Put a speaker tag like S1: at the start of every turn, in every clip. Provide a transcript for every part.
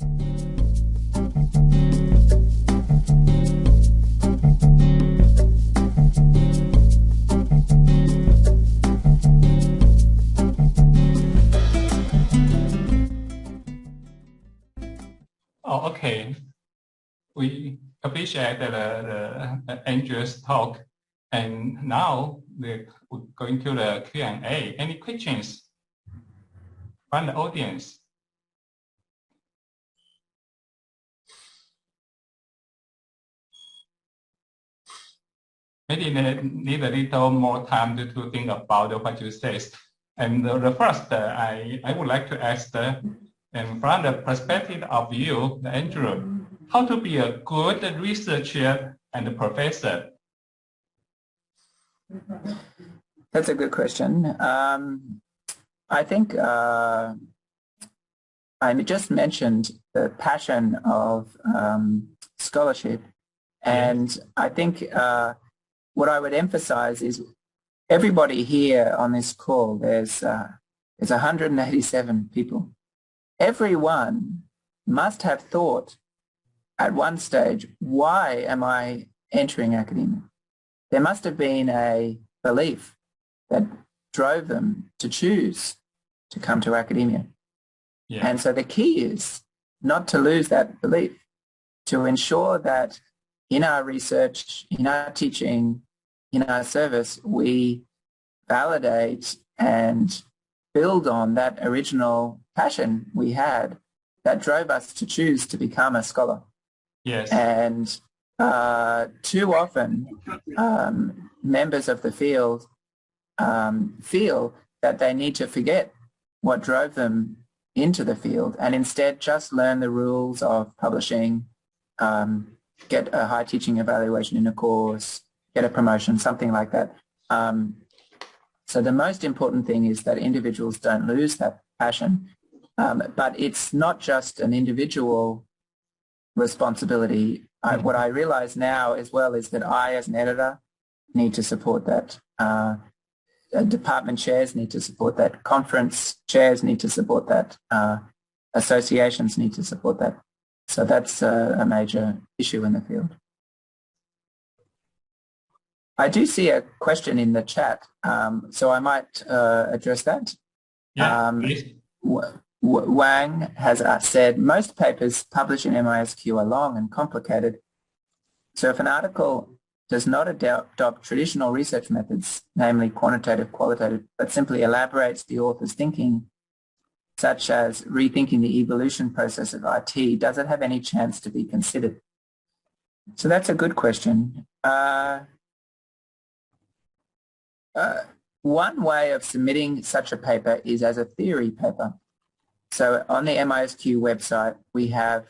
S1: Oh, okay. We appreciate the Andrew's talk. And now we're going to the Q&A. Any questions from the audience? Maybe need a little more time to think about what you said. And the first, I would like to ask, and from the perspective of you, Andrew, how to be a good researcher and professor?
S2: That's a good question. I think I just mentioned the passion of scholarship, and yes. I think what I would emphasize is everybody here on this call, there's 187 people. Everyone must have thought at one stage, why am I entering academia? There must have been a belief that drove them to choose to come to academia. Yeah. And so the key is not to lose that belief, to ensure that in our research, in our teaching, in our service, we validate and build on that original passion we had that drove us to choose to become a scholar.
S1: Yes.
S2: And too often, members of the field feel that they need to forget what drove them into the field and instead just learn the rules of publishing, get a high teaching evaluation in a course, get a promotion, something like that. So the most important thing is that individuals don't lose that passion. But it's not just an individual responsibility. What I realize now as well is that I, as an editor, need to support that. Department chairs need to support that. Conference chairs need to support that. Associations need to support that. So that's a major issue in the field. I do see a question in the chat, so I might address that.
S1: Yeah,
S2: Wang has said, most papers published in MISQ are long and complicated. So if an article does not adopt traditional research methods, namely quantitative, qualitative, but simply elaborates the author's thinking, such as rethinking the evolution process of IT, does it have any chance to be considered? So that's a good question. One way of submitting such a paper is as a theory paper. So on the MISQ website, we have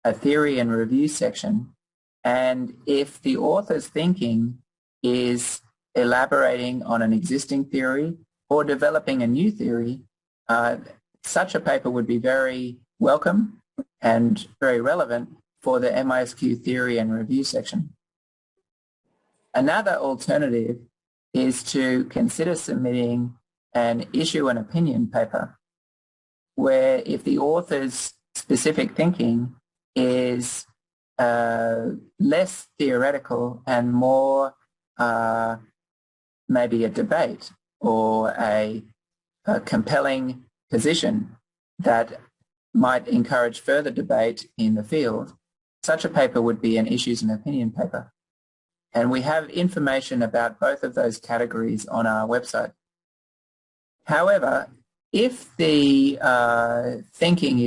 S2: a theory and review section. And if the author's thinking is elaborating on an existing theory or developing a new theory, such a paper would be very welcome and very relevant for the MISQ theory and review section. Another alternative is to consider submitting an issue and opinion paper, where if the author's specific thinking is less theoretical and more maybe a debate or a compelling position that might encourage further debate in the field, such a paper would be an issues and opinion paper. And we have information about both of those categories on our website. However, if the author's thinking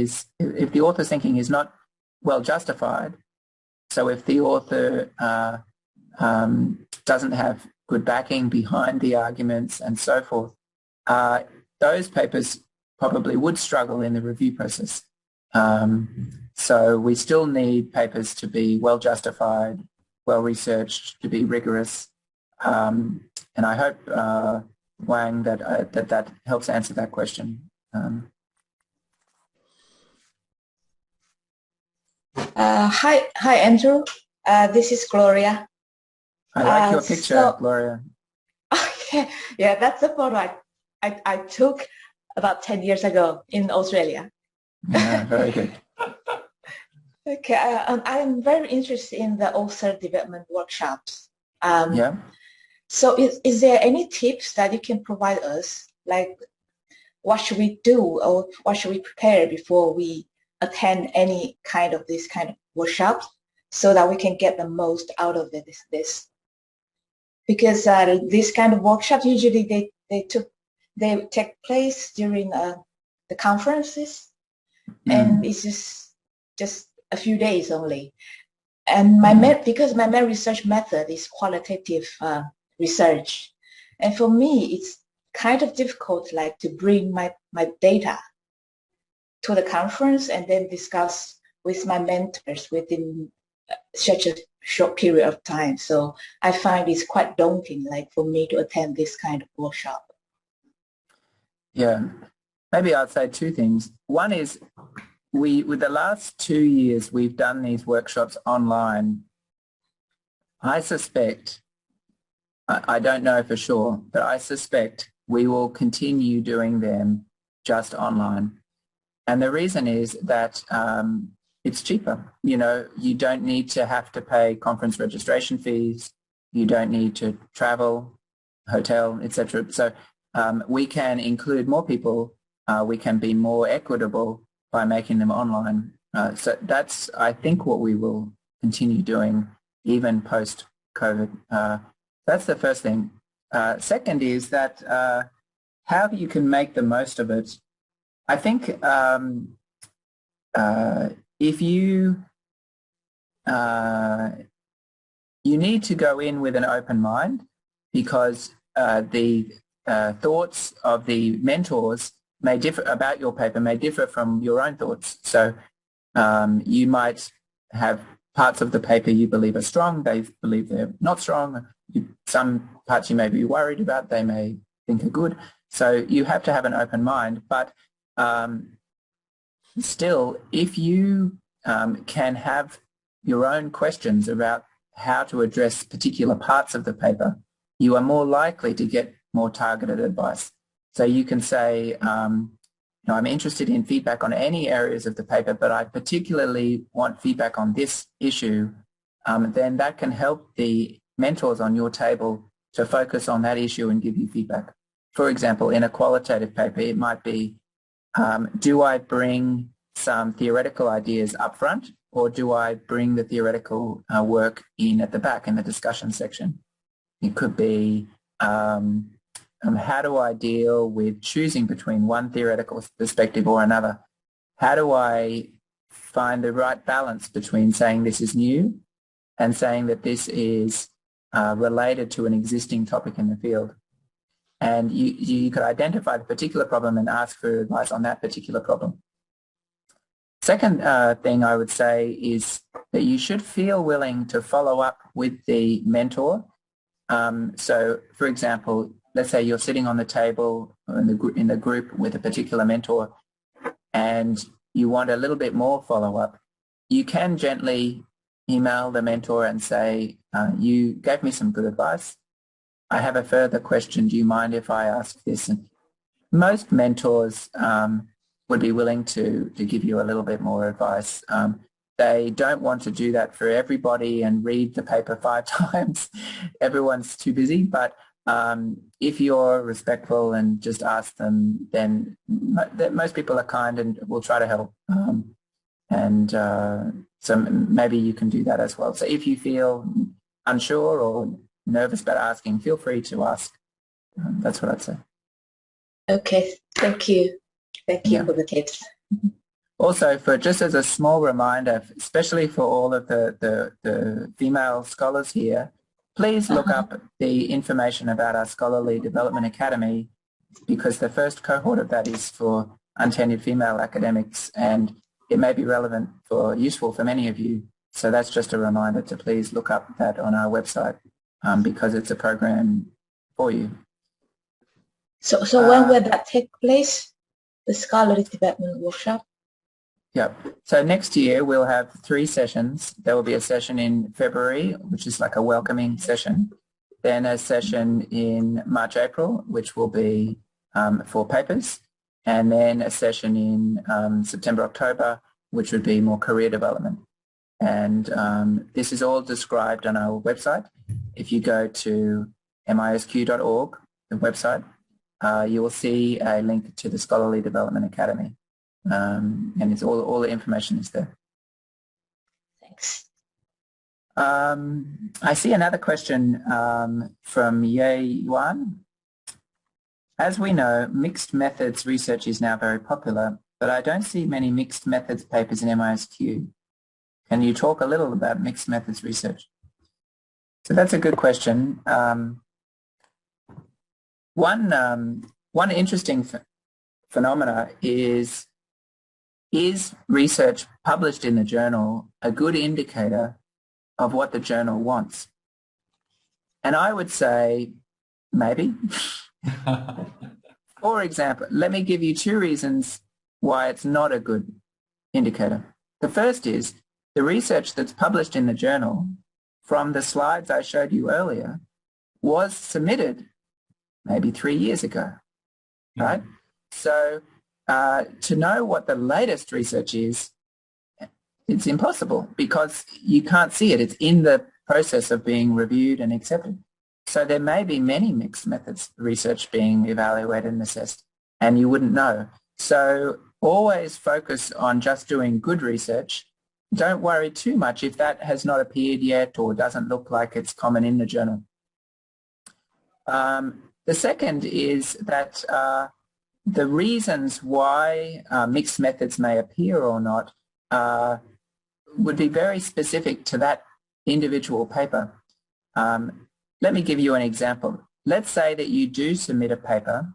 S2: is not well justified, so if the author doesn't have good backing behind the arguments and so forth, those papers probably would struggle in the review process. So we still need papers to be well justified, well researched, to be rigorous, and I hope, Wang, that helps answer that question.
S3: Hi, Andrew. This is Gloria.
S2: I like your picture, Gloria.
S3: Okay, yeah, that's the photo I took about 10 years ago in Australia.
S2: Yeah, very good.
S3: Okay, I'm very interested in the author development workshops.
S2: Yeah.
S3: So is there any tips that you can provide us? Like what should we do or what should we prepare before we attend any kind of this kind of workshops so that we can get the most out of this? Because this kind of workshops usually they take place during the conferences, and it's just a few days only. And because my main research method is qualitative research, and for me it's kind of difficult, like to bring my data to the conference and then discuss with my mentors within such a short period of time. So I find it's quite daunting, like for me to attend this kind of workshop.
S2: Yeah. Maybe I'll say two things. One is with the last 2 years, we've done these workshops online. I suspect, I don't know for sure, but I suspect we will continue doing them just online. And the reason is that it's cheaper. You know, you don't need to have to pay conference registration fees. You don't need to travel, hotel, etc. So we can include more people. We can be more equitable by making them online. So that's, I think, what we will continue doing even post-COVID. That's the first thing. Second is that how you can make the most of it. I think if you need to go in with an open mind, because the thoughts of the mentors may differ about your paper, may differ from your own thoughts. So you might have parts of the paper you believe are strong, they believe they're not strong. Some parts you may be worried about, they may think are good. So you have to have an open mind. But still, if you can have your own questions about how to address particular parts of the paper, you are more likely to get more targeted advice. So you can say, I'm interested in feedback on any areas of the paper, but I particularly want feedback on this issue. Then that can help the mentors on your table to focus on that issue and give you feedback. For example, in a qualitative paper, it might be, do I bring some theoretical ideas up front, or do I bring the theoretical work in at the back in the discussion section? It could be, how do I deal with choosing between one theoretical perspective or another? How do I find the right balance between saying this is new and saying that this is related to an existing topic in the field? And you could identify the particular problem and ask for advice on that particular problem. Second thing I would say is that you should feel willing to follow up with the mentor. So, for example, let's say you're sitting on the table in the group with a particular mentor and you want a little bit more follow-up. You can gently email the mentor and say, you gave me some good advice. I have a further question. Do you mind if I ask this? And most mentors would be willing to give you a little bit more advice. They don't want to do that for everybody and read the paper 5 times. Everyone's too busy. But if you're respectful and just ask them, then most people are kind and will try to help. So maybe you can do that as well. So if you feel unsure or nervous about asking, feel free to ask. That's what I'd say.
S3: Okay, thank you. Thank you for the tips.
S2: Also, just as a small reminder, especially for all of the female scholars here, please look up the information about our Scholarly Development Academy, because the first cohort of that is for untenured female academics, and it may be relevant for useful for many of you. So that's just a reminder to please look up that on our website, because it's a program for you.
S3: So when will that take place? The Scholarly Development Workshop?
S2: Yep. So next year we'll have 3 sessions. There will be a session in February, which is like a welcoming session. Then a session in March, April, which will be for papers. And then a session in September, October, which would be more career development. And this is all described on our website. If you go to misq.org, the website, you will see a link to the Scholarly Development Academy. And it's all the information is there.
S3: Thanks.
S2: I see another question from Ye Yuan. As we know, mixed methods research is now very popular, but I don't see many mixed methods papers in MISQ. Can you talk a little about mixed methods research? So that's a good question. One interesting phenomena is research published in the journal a good indicator of what the journal wants? And I would say maybe. For example, let me give you two reasons why it's not a good indicator. The first is the research that's published in the journal from the slides I showed you earlier was submitted maybe 3 years ago, right? So to know what the latest research is, it's impossible because you can't see it. It's in the process of being reviewed and accepted. So there may be many mixed methods research being evaluated and assessed, and you wouldn't know. So always focus on just doing good research. Don't worry too much if that has not appeared yet or doesn't look like it's common in the journal. The second is that the reasons why mixed methods may appear or not would be very specific to that individual paper. Let me give you an example. Let's say that you do submit a paper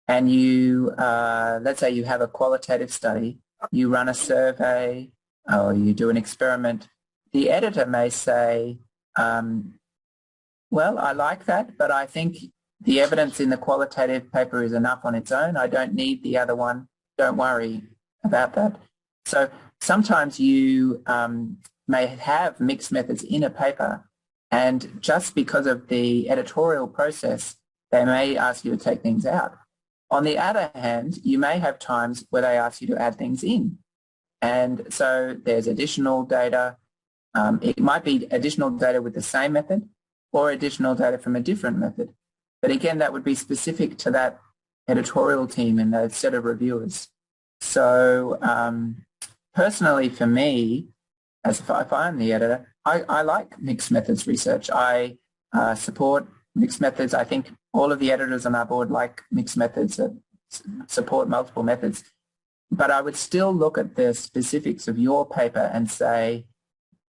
S2: and you, let's say you have a qualitative study, you run a survey or you do an experiment. The editor may say, well, I like that, but I think the evidence in the qualitative paper is enough on its own. I don't need the other one. Don't worry about that. So sometimes you may have mixed methods in a paper, and just because of the editorial process, they may ask you to take things out. On the other hand, you may have times where they ask you to add things in. And so there's additional data. It might be additional data with the same method or additional data from a different method. But again, that would be specific to that editorial team and that set of reviewers. So personally for me, as if I'm the editor, I like mixed methods research. I support mixed methods. I think all of the editors on our board like mixed methods that support multiple methods. But I would still look at the specifics of your paper and say,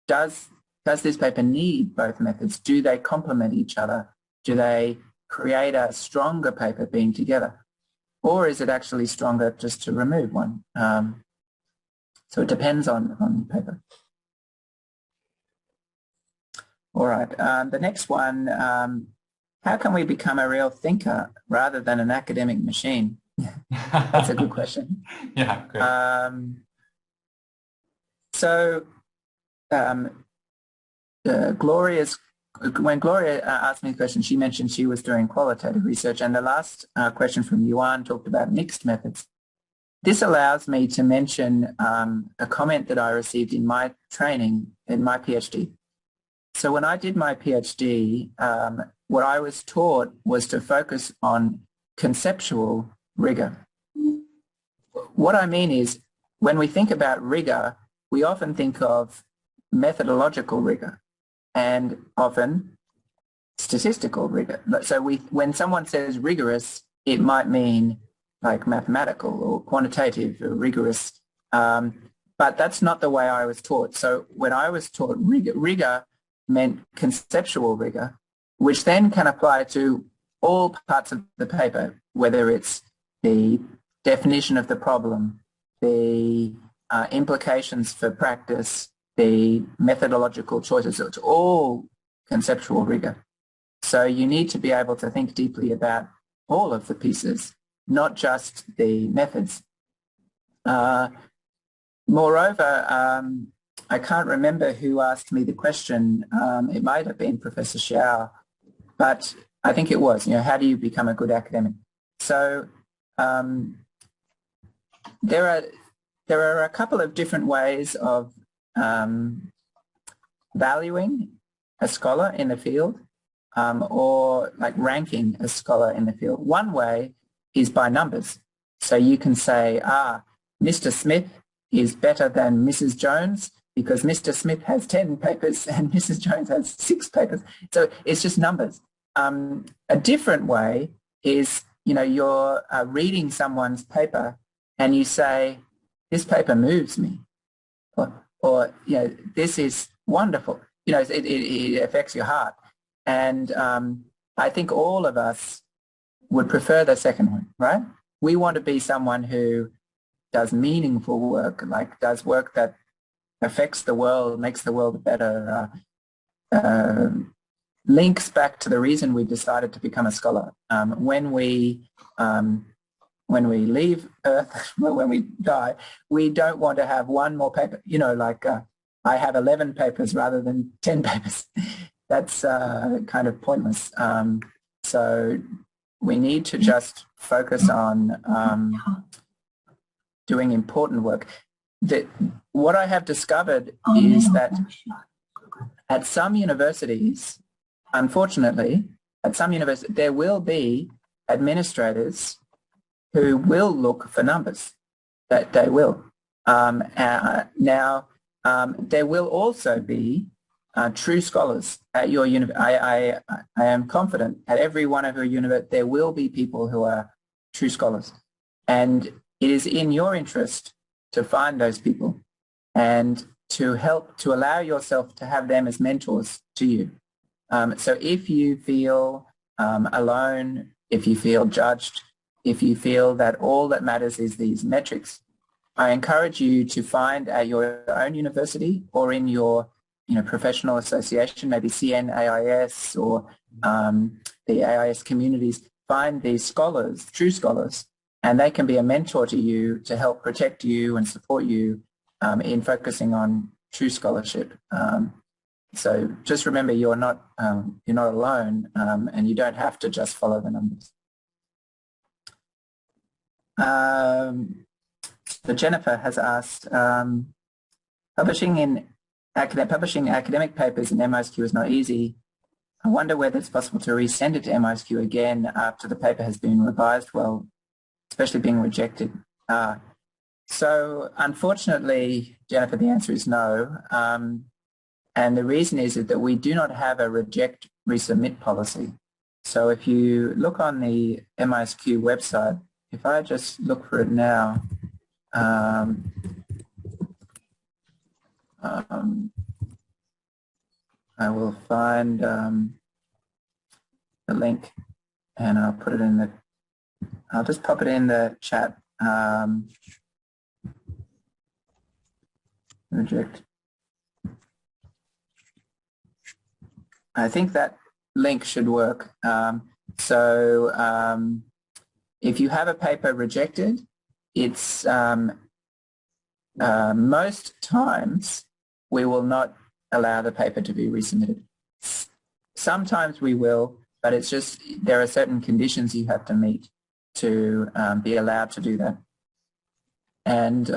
S2: does this paper need both methods? Do they complement each other? Do they create a stronger paper being together? Or is it actually stronger just to remove one? So it depends on the paper. All right, the next one, how can we become a real thinker rather than an academic machine? That's a good question.
S1: Yeah, good.
S2: When Gloria asked me the question, she mentioned she was doing qualitative research, and the last question from Yuan talked about mixed methods. This allows me to mention a comment that I received in my training in my PhD. So when I did my PhD, what I was taught was to focus on conceptual rigor. What I mean is, when we think about rigor, we often think of methodological rigor and often statistical rigor. So when someone says rigorous, it might mean like mathematical or quantitative or rigorous, but that's not the way I was taught. So when I was taught rigor meant conceptual rigor, which then can apply to all parts of the paper, whether it's the definition of the problem, the implications for practice, the methodological choices. So it's all conceptual rigor. So you need to be able to think deeply about all of the pieces, not just the methods. Moreover, I can't remember who asked me the question. It might have been Professor Shiau, but I think it was, how do you become a good academic? So there are a couple of different ways of valuing a scholar in the field or like ranking a scholar in the field. One way is by numbers. So you can say, Mr. Smith is better than Mrs. Jones because Mr. Smith has 10 papers and Mrs. Jones has 6 papers. So it's just numbers. A different way is, you're reading someone's paper and you say, this paper moves me, or this is wonderful. It affects your heart. And I think all of us would prefer the second one, right? We want to be someone who does meaningful work, like does work that affects the world, makes the world better, links back to the reason we decided to become a scholar. When we leave Earth, when we die, we don't want to have one more paper. I have 11 papers rather than 10 papers. That's kind of pointless. So we need to just focus on doing important work. What I have discovered is that at some universities, unfortunately, there will be administrators who will look for numbers. That they will. Now, there will also be true scholars at your university. I am confident at every one of your universities there will be people who are true scholars. And it is in your interest to find those people and to allow yourself to have them as mentors to you. So if you feel alone, if you feel judged, if you feel that all that matters is these metrics, I encourage you to find at your own university or in your professional association, maybe CNAIS or the AIS communities, find these scholars, true scholars, and they can be a mentor to you to help protect you and support you in focusing on true scholarship. So just remember, you're not alone, and you don't have to just follow the numbers. So Jennifer has asked, publishing academic papers in MISQ is not easy. I wonder whether it's possible to resend it to MISQ again after the paper has been revised well, especially being rejected. So unfortunately, Jennifer, the answer is no. And the reason is that we do not have a reject resubmit policy. So if you look on the MISQ website, if I just look for it now, I will find the link and I'll put it in I'll just pop it in the chat. Reject. I think that link should work. If you have a paper rejected, it's most times we will not allow the paper to be resubmitted. Sometimes we will, but it's just there are certain conditions you have to meet to be allowed to do that. And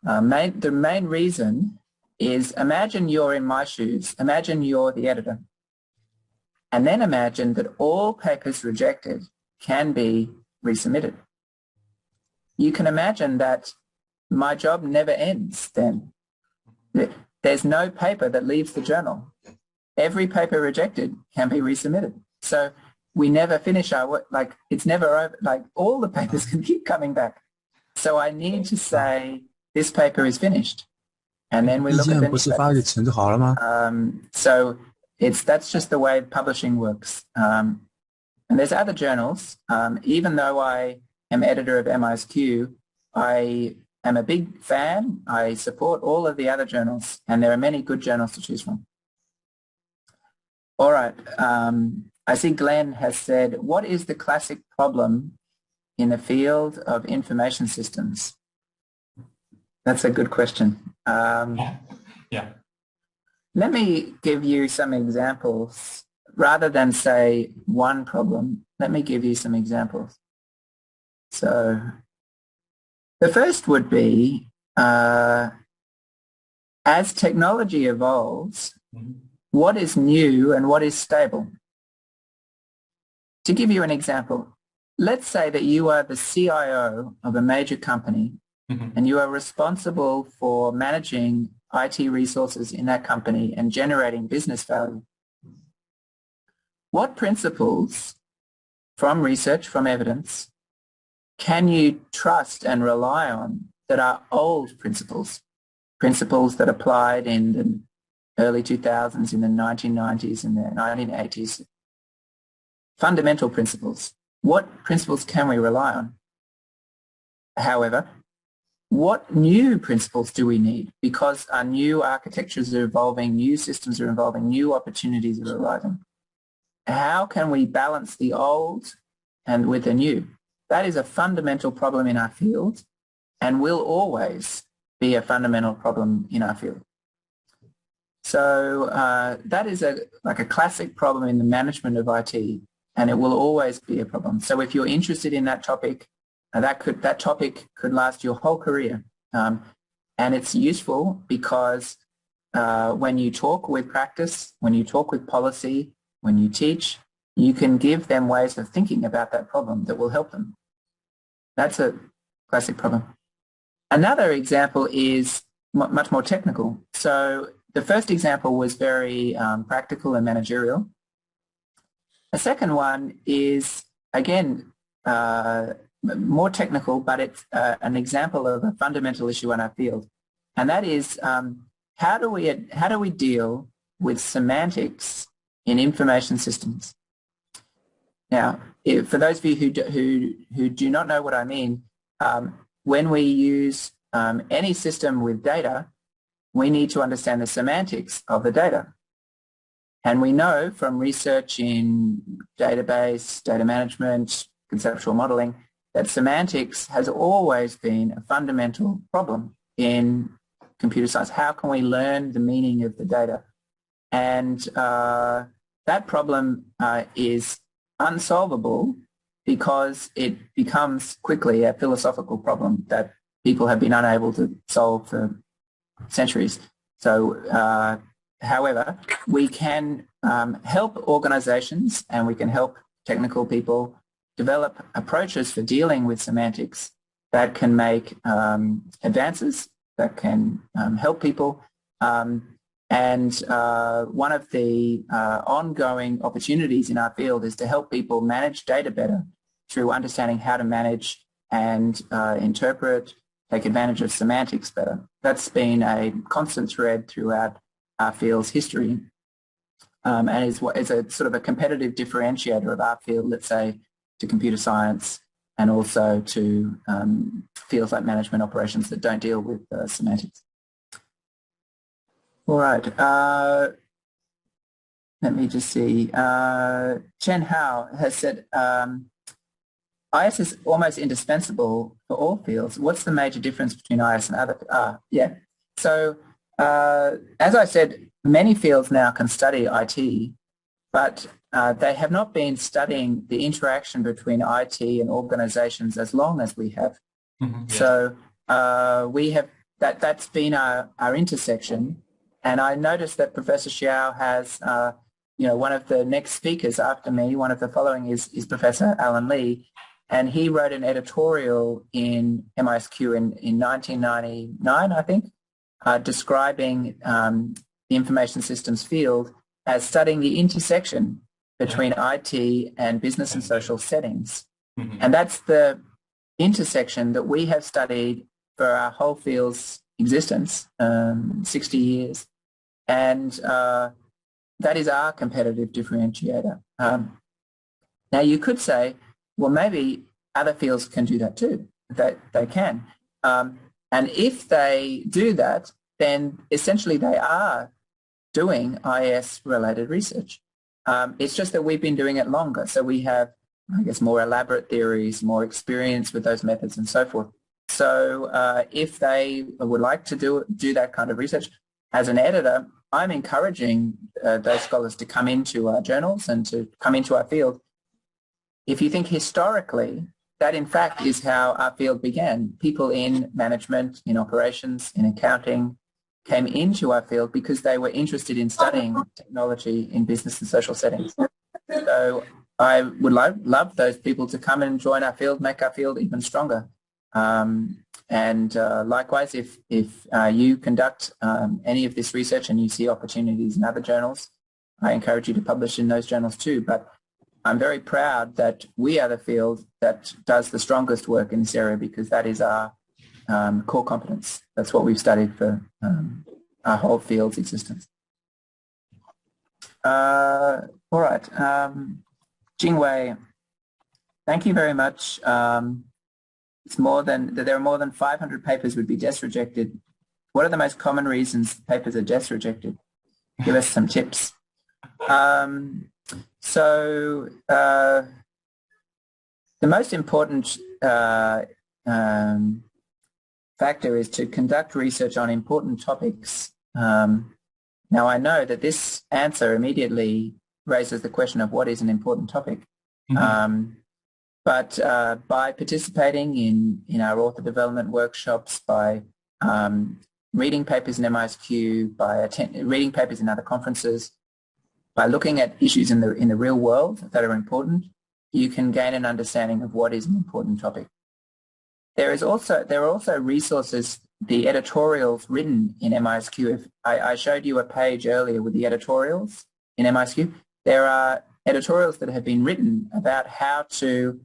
S2: the main reason is, imagine you're in my shoes. Imagine you're the editor. And then imagine that all papers rejected can be resubmitted. You can imagine that my job never ends then. There's no paper that leaves the journal. Every paper rejected can be resubmitted. So we never finish our work. Like, it's never over. Like, all the papers can keep coming back. So I need to say, this paper is finished. And then we look at the next paper. So that's just the way publishing works. And there's other journals. Even though I am editor of MISQ, I am a big fan. I support all of the other journals, and there are many good journals to choose from. All right. I see Glenn has said, what is the classic problem in the field of information systems? That's a good question.
S1: Yeah.
S2: Let me give you some examples. Rather than say one problem, let me give you some examples. So the first would be as technology evolves, what is new and what is stable? To give you an example, let's say that you are the CIO of a major company and you are responsible for managing IT resources in that company and generating business value. What principles from research, from evidence, can you trust and rely on that are old principles? Principles that applied in the early 2000s, in the 1990s, in the 1980s. Fundamental principles. What principles can we rely on? However, what new principles do we need? Because our new architectures are evolving, new systems are evolving, new opportunities are arising. How can we balance the old and with the new? That is a fundamental problem in our field and will always be a fundamental problem in our field. So that is like a classic problem in the management of IT, and it will always be a problem. So if you're interested in that topic, that topic could last your whole career. And it's useful because when you talk with practice, when you talk with policy, when you teach, you can give them ways of thinking about that problem that will help them. That's a classic problem. Another example is much more technical. So the first example was very practical and managerial. The second one is, again, more technical, but it's an example of a fundamental issue in our field. And that is, how do we deal with semantics in information systems? Now, for those of you who do not know what I mean, when we use any system with data, we need to understand the semantics of the data. And we know from research in database, data management, conceptual modeling, that semantics has always been a fundamental problem in computer science. How can we learn the meaning of the data? And that problem is unsolvable because it becomes quickly a philosophical problem that people have been unable to solve for centuries. So, however, we can help organizations and we can help technical people develop approaches for dealing with semantics that can make advances, that can help people. And one of the ongoing opportunities in our field is to help people manage data better through understanding how to manage and interpret, take advantage of semantics better. That's been a constant thread throughout our field's history, and is a sort of a competitive differentiator of our field, let's say, to computer science and also to fields like management operations that don't deal with semantics. All right, let me just see. Chen Hao has said, IS is almost indispensable for all fields. What's the major difference between IS and other? Yeah, so as I said, many fields now can study IT, but they have not been studying the interaction between IT and organizations as long as we have. Yes. So we have, that's been our intersection. And I noticed that Professor Shiau has, one of the next speakers after me, one of the following is Professor Alan Lee, and he wrote an editorial in MISQ in 1999, I think, describing the information systems field as studying the intersection between IT and business and social settings. And that's the intersection that we have studied for our whole field's existence, 60 years. And that is our competitive differentiator. Now you could say, well, maybe other fields can do that too. That they can. And if they do that, then essentially they are doing IS-related research. It's just that we've been doing it longer. So we have, I guess, more elaborate theories, more experience with those methods and so forth. So if they would like to do that kind of research, as an editor, I'm encouraging those scholars to come into our journals and to come into our field. If you think historically, that in fact is how our field began. People in management, in operations, in accounting, came into our field because they were interested in studying technology in business and social settings. So I would love those people to come and join our field, make our field even stronger. Likewise, if you conduct any of this research and you see opportunities in other journals, I encourage you to publish in those journals too. But I'm very proud that we are the field that does the strongest work in this area because that is our core competence. That's what we've studied for our whole field's existence. All right. Jingwei, thank you very much. There are more than 500 papers would be desk rejected. What are the most common reasons papers are desk rejected? Give us some tips. The most important factor is to conduct research on important topics. Now, I know that this answer immediately raises the question of what is an important topic. But by participating in our author development workshops, by reading papers in MISQ, by reading papers in other conferences, by looking at issues in the real world that are important, you can gain an understanding of what is an important topic. There are also resources, the editorials written in MISQ. I showed you a page earlier with the editorials in MISQ. There are editorials that have been written about how to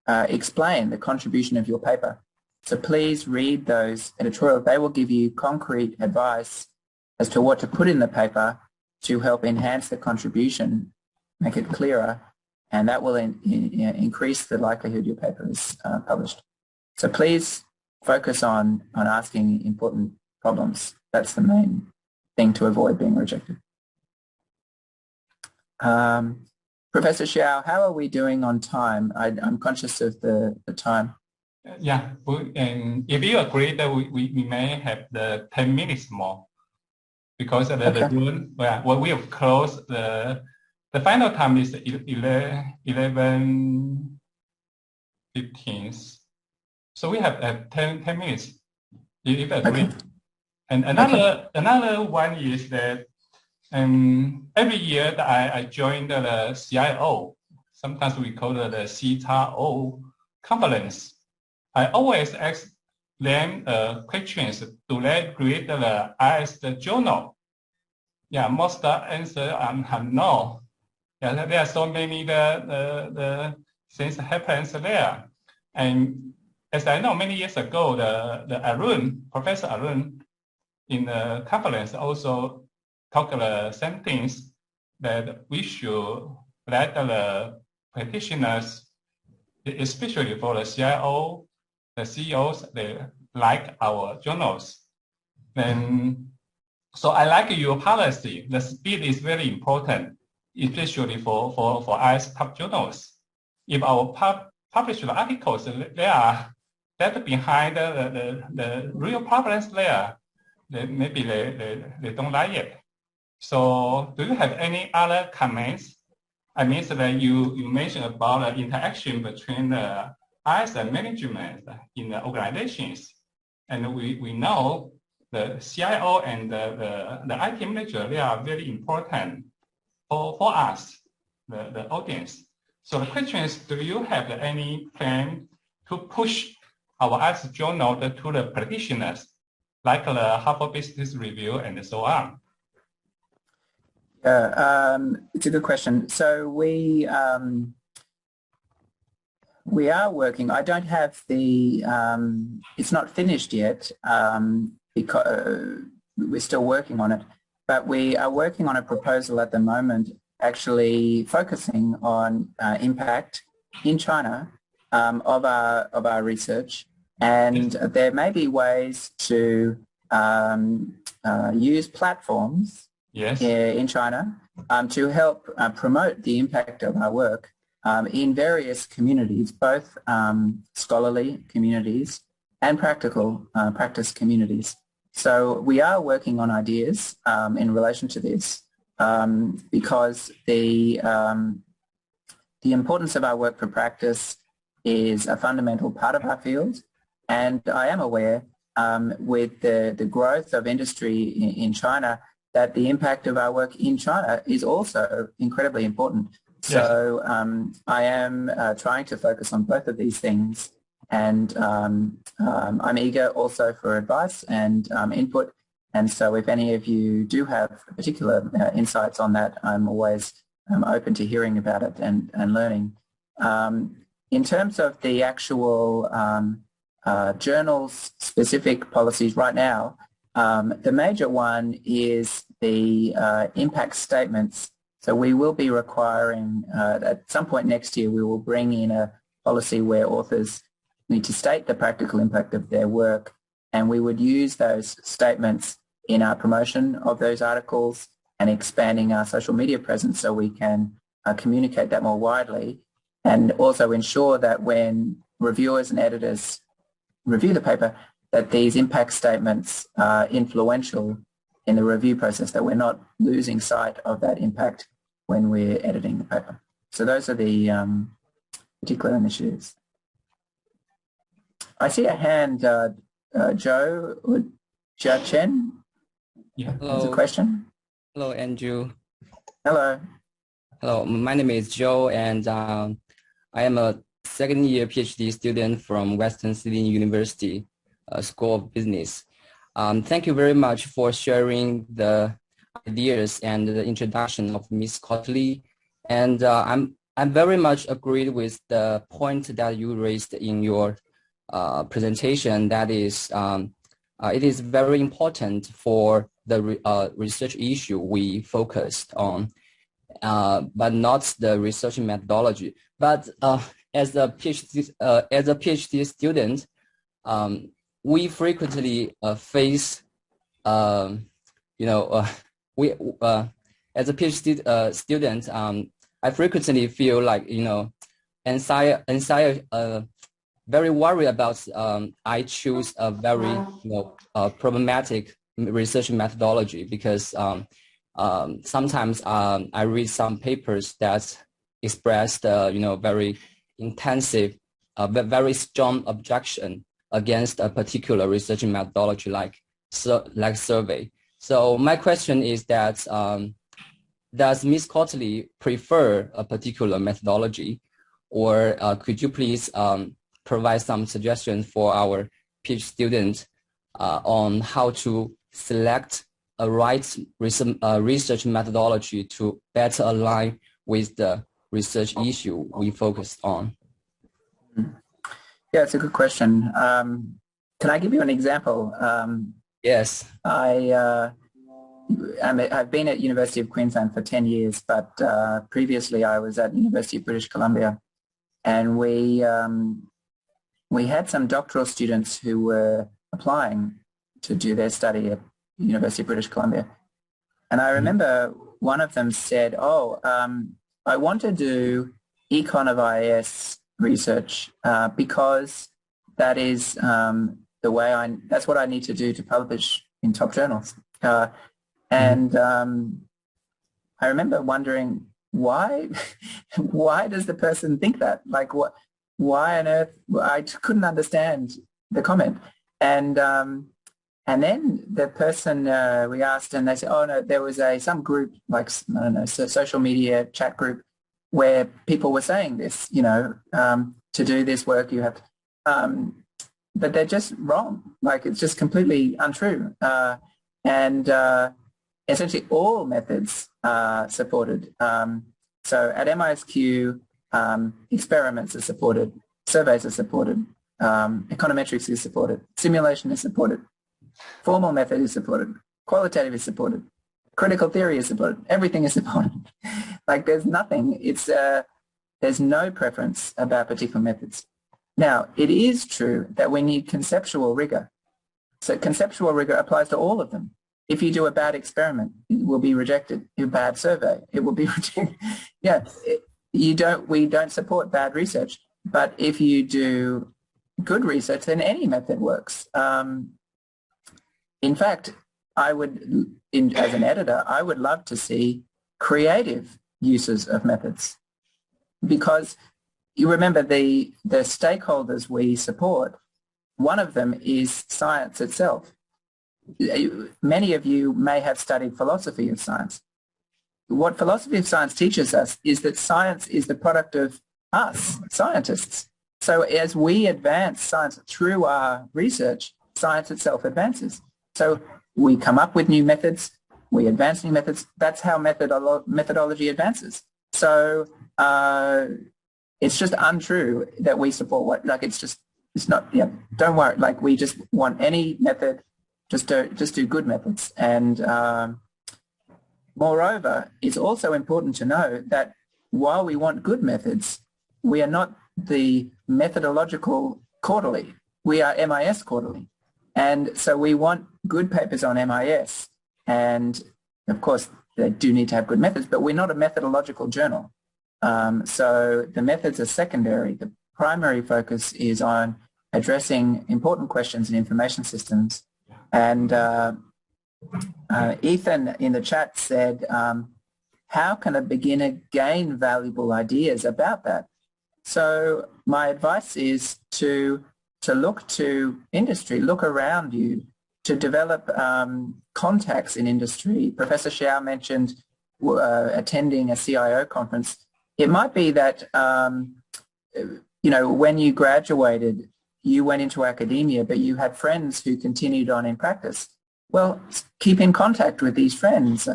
S2: explain the contribution of your paper. So please read those editorials. They will give you concrete advice as to what to put in the paper to help enhance the contribution, make it clearer, and that will increase the likelihood your paper is published. So please focus on asking important problems. That's the main thing to avoid being rejected. Professor Shiau, how are we doing on time? I'm conscious of the time.
S1: Yeah, and if you agree that we may have the 10 minutes more, because the June, well, we have closed the final time is 11:15. So we have 10 minutes, if you agree. Okay. And another one is that every year that I join the CIO, sometimes we call it the CIO conference. I always ask them questions. Do they read the IS journal? Yeah, most answer no. Yeah, there are so many the things happens there. And as I know, many years ago, the Professor Arun, in the conference also talk the same things, that we should let the practitioners, especially for the CIO, the CEOs, they like our journals. And so I like your policy. The speed is very important, especially for us top journals. If our published articles, they are that behind the real problems there, maybe they don't like it. So do you have any other comments? I mean, so that you mentioned about the interaction between the us and management in the organizations. And we know the CIO and the IT manager, they are very important for us, the audience. So the question is, do you have any plan to push our IS journal to the practitioners, like the Harvard Business Review and so on?
S2: It's a good question. So we are working. I don't have the, it's not finished yet because we're still working on it, but we are working on a proposal at the moment actually focusing on impact in China of our research, and there may be ways to use platforms in China to help promote the impact of our work in various communities, both scholarly communities and practical practice communities. So we are working on ideas in relation to this because the importance of our work for practice is a fundamental part of our field, and I am aware with the growth of industry in China, that the impact of our work in China is also incredibly important.
S1: Yes.
S2: So I am trying to focus on both of these things, and I'm eager also for advice and input. And so if any of you do have particular insights on that, I'm always open to hearing about it and learning. In terms of the actual journals specific policies right now, the major one is the impact statements. So we will be requiring, at some point next year, we will bring in a policy where authors need to state the practical impact of their work, and we would use those statements in our promotion of those articles and expanding our social media presence so we can communicate that more widely, and also ensure that when reviewers and editors review the paper, that these impact statements are influential in the review process, that we're not losing sight of that impact when we're editing the paper. So those are the particular initiatives. I see a hand, Joe Jia Chen.
S1: Yeah.
S4: Hello.
S2: Has a question.
S4: Hello, Andrew.
S2: Hello.
S4: Hello, my name is Joe, and I am a second-year PhD student from Western Sydney University School of Business. Thank you very much for sharing the ideas and the introduction of Ms. Cotley. And I'm very much agreed with the point that you raised in your presentation. That is, it is very important for the research issue we focused on, but not the research methodology. But as a PhD student, we frequently face, we as a PhD student, I frequently feel like very worried about I choose a very problematic research methodology, because sometimes I read some papers that expressed very intensive, very strong objection against a particular research methodology like survey. So my question is that does Ms. Cotley prefer a particular methodology, or could you please provide some suggestions for our PhD students on how to select a right research methodology to better align with the research issue we focused on?
S2: Yeah, it's a good question. Can I give you an example?
S4: Yes.
S2: I've been at University of Queensland for 10 years, but previously I was at University of British Columbia, and we had some doctoral students who were applying to do their study at University of British Columbia. And I remember one of them said, I want to do econ of IS research because that is that's what I need to do to publish in top journals. And I remember wondering, why does the person think that? Like, why on earth? I couldn't understand the comment. And then the person we asked, and they said, oh no, there was some group, like, I don't know, social media chat group where people were saying this, to do this work you have to, but they're just wrong. Like, it's just completely untrue. And essentially all methods are supported. So at MISQ, experiments are supported, surveys are supported, econometrics is supported, simulation is supported, formal method is supported, qualitative is supported, critical theory is supported, everything is supported. Like, there's nothing, there's no preference about particular methods. Now, it is true that we need conceptual rigor. So conceptual rigor applies to all of them. If you do a bad experiment, it will be rejected. A bad survey, it will be rejected. Yeah, we don't support bad research. But if you do good research, then any method works. In fact, I would, as an editor, I would love to see creative uses of methods, because you remember the stakeholders we support one of them is science itself. Many of you may have studied philosophy of science. What philosophy of science teaches us is that science is the product of us, scientists. So as we advance science through our research, science itself advances. So we come up with new methods, we advance new methods. That's how methodology advances. So it's just untrue that we support what, like, it's not, yeah, don't worry. Like, we just want any method, just do good methods. And moreover, it's also important to know that while we want good methods, we are not the methodological quarterly. We are MIS quarterly. And so we want good papers on MIS. And of course, they do need to have good methods, but we're not a methodological journal. So the methods are secondary. The primary focus is on addressing important questions in information systems. And Ethan in the chat said, how can a beginner gain valuable ideas about that? So my advice is to look to industry, look around you, to develop contacts in industry. Professor Shiau mentioned attending a CIO conference. It might be that, you know, when you graduated, you went into academia, but you had friends who continued on in practice. Well, keep in contact with these friends,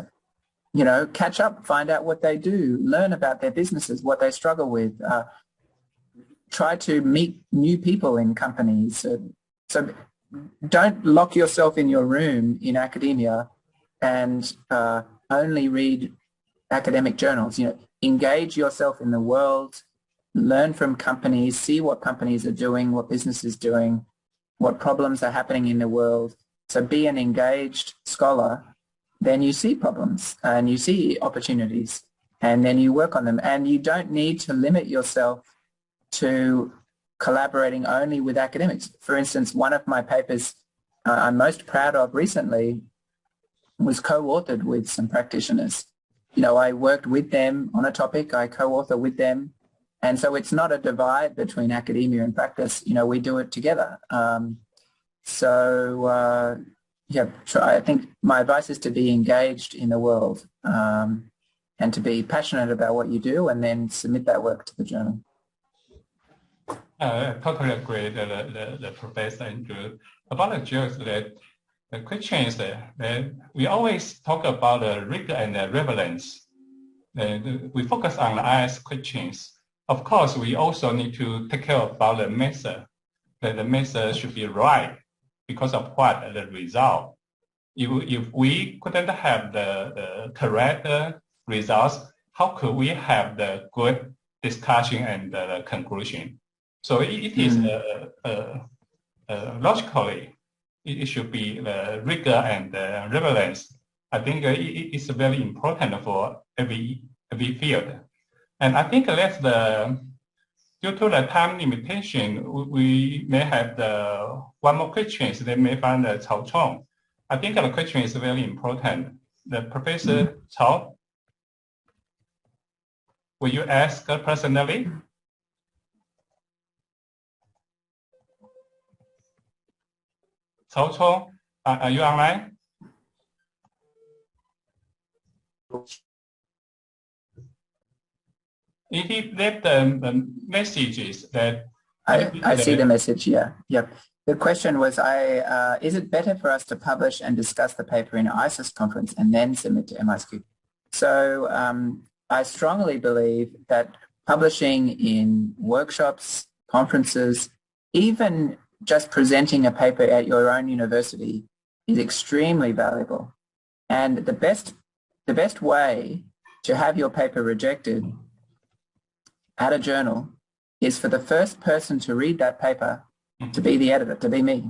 S2: you know, catch up, find out what they do, learn about their businesses, what they struggle with, try to meet new people in companies. So don't lock yourself in your room in academia and only read academic journals. You know, engage yourself in the world, learn from companies, see what companies are doing, what business is doing, what problems are happening in the world. So be an engaged scholar, then you see problems and you see opportunities and then you work on them. And you don't need to limit yourself to collaborating only with academics. For instance, one of my papers I'm most proud of recently was co-authored with some practitioners. You know, I worked with them on a topic, I co-author with them. And so it's not a divide between academia and practice. You know, we do it together. Yeah, I think my advice is to be engaged in the world and to be passionate about what you do and then submit that work to the journal.
S1: I totally agree with the Professor Andrew. About the jokes, the question is that we always talk about the rigor and the relevance. We focus on the IS questions. Of course, we also need to take care about the method. That the method should be right because of what? The result. If we couldn't have the correct results, how could we have the good discussion and the conclusion? So it is logically, it should be the rigor and the relevance. I think it is very important for every field. And I think that's due to the time limitation, we may have one more question. They may find Cao Chong. I think the question is very important. The Professor Cao, will you ask personally? Cao Chong, are you online? If he left the messages that
S2: I see the message. Yeah. Yep. The question was, is it better for us to publish and discuss the paper in ISIS conference and then submit to MISQ? So I strongly believe that publishing in workshops, conferences, even just presenting a paper at your own university is extremely valuable. And the best way to have your paper rejected at a journal is for the first person to read that paper to be the editor, to be me.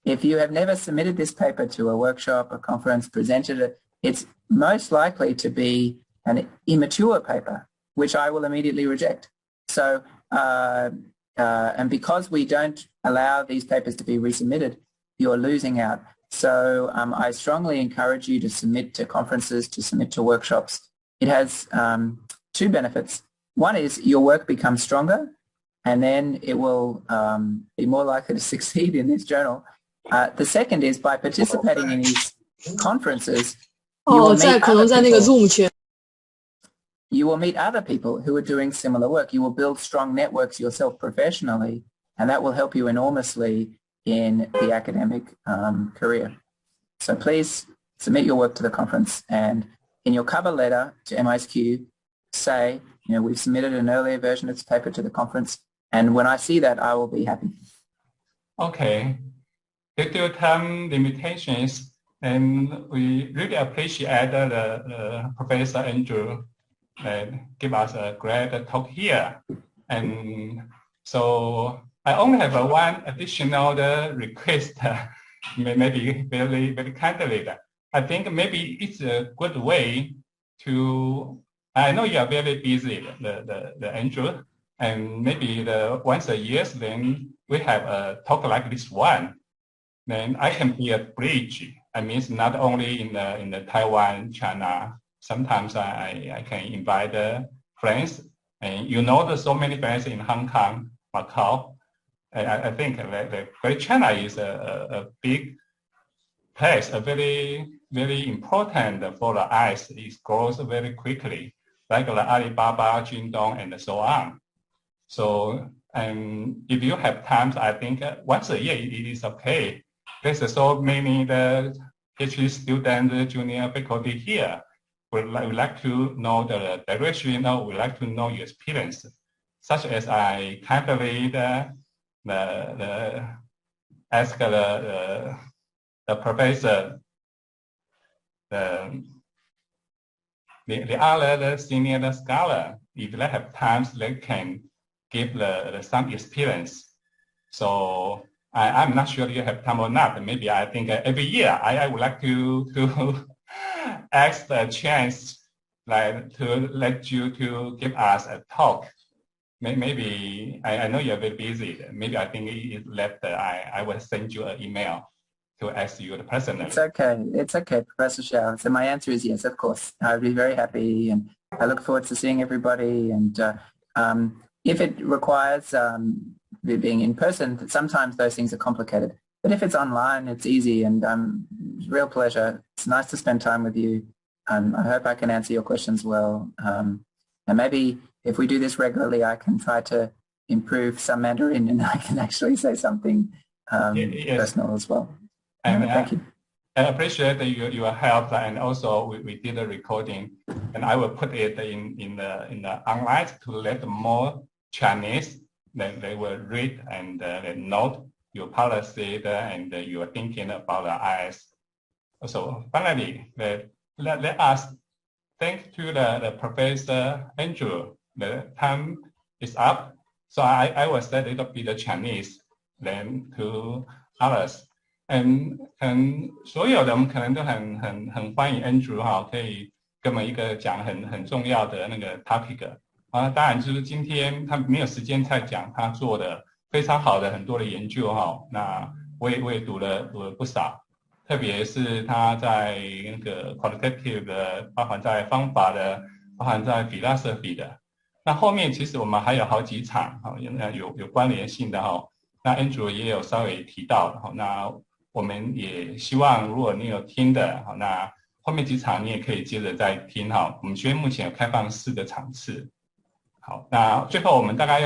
S2: If you have never submitted this paper to a workshop, a conference, presented it, it's most likely to be an immature paper, which I will immediately reject. So, and because we don't allow these papers to be resubmitted, you're losing out. So I strongly encourage you to submit to conferences, to submit to workshops. It has two benefits. One is your work becomes stronger, and then it will be more likely to succeed in this journal. The second is by participating in these conferences, you will meet other people who are doing similar work. You will build strong networks yourself professionally, and that will help you enormously in the academic career. So please submit your work to the conference, and in your cover letter to MISQ, say, we've submitted an earlier version of this paper to the conference, and when I see that, I will be happy.
S1: Okay. Due to time limitations, and we really appreciate the Professor Andrew give us a great talk here. And so I only have one additional request, maybe very, very kindly. I think maybe it's a good way to, I know you are very busy, the Andrew, and maybe once a year, then we have a talk like this one. Then I can be a bridge. I mean, not only in the Taiwan, China. Sometimes I can invite friends, and there's so many friends in Hong Kong, Macau. I think that Great China is a big place, a very, very important for the eyes. It grows very quickly, like the Alibaba, Jingdong, and so on. So, and if you have time, I think once a year it is okay. There's so many PhD students, junior faculty here. We would like to know the direction, or would like to know your experience, such as I kindly ask the professor, the other senior scholar, if they have time, they can give some experience. So I'm not sure you have time or not. Maybe I think every year I would like to ask the chance, like to let you to give us a talk. Maybe I know you're very busy. Maybe I think it's left. I will send you an email to ask you personally.
S2: It's okay. It's okay, Professor Shiau. So my answer is yes, of course. I'd be very happy, and I look forward to seeing everybody. And if it requires being in person, sometimes those things are complicated. But if it's online, it's easy, and it's a real pleasure. It's nice to spend time with you. I hope I can answer your questions well. And maybe if we do this regularly, I can try to improve some Mandarin, and I can actually say something personal as well. Thank you.
S1: I appreciate your help, and also we did a recording, and I will put it in the online to let more Chinese that they will read and note your policy and your thinking about the IS. So finally, let us thank to the Professor Andrew. The time is up, so I will say a little bit of Chinese, then to others. 所有的我们可能都很欢迎 Andrew 可以跟我们一个讲很重要的那个 topic 当然就是今天他没有时间再讲他做的非常好的很多的研究那我也读了不少，特别是他在那个 qualitative 的，包含在方法的，包含在 philosophy 的。那后面其实我们还有好几场有关联性的那 Andrew 也有稍微提到那我们也希望如果你有听的那后面几场你也可以接着再听我们学院目前有开放4个场次。好，那最后我们大概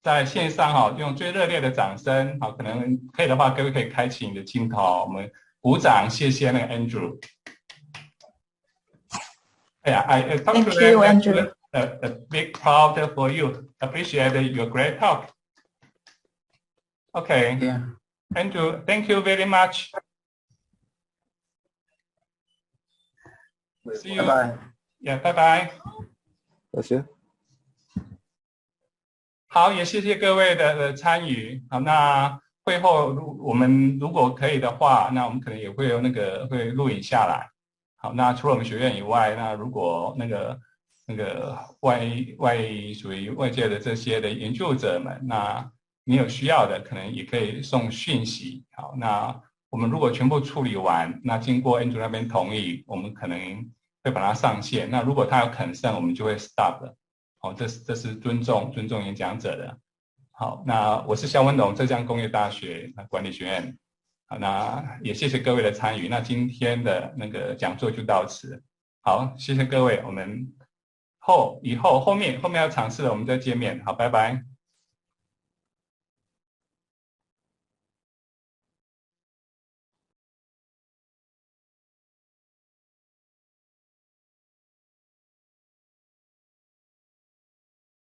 S1: 在线上用最热烈的掌声可能可以的话各位可以开启你的镜头，我们鼓掌谢谢那个 Andrew。I talk to
S3: you, Andrew.
S1: A big proud for you. Appreciate your great talk. Okay.
S2: Yeah.
S1: Andrew, thank you very much. See you.
S2: Bye-bye.
S1: Yeah, bye-bye.
S5: 谢谢。
S1: 好，也谢谢各位的参与。好，那会后我们如果可以的话，那我们可能也会有会录影下来。好，那除了我们学院以外，那如果那个属于外界的这些的研究者们，那你有需要的，可能也可以送讯息。好，那我们如果全部处理完，那经过 Andrew 那边同意，我们可能会把它上线。那如果他有consent，我们就会 stop 了。好，这是尊重演讲者的。好，那我是肖文龙，浙江工业大学管理学院。好，那也谢谢各位的参与。那今天的那个讲座就到此。好，谢谢各位，我们以后后面要尝试了，我们再见面。好，拜拜。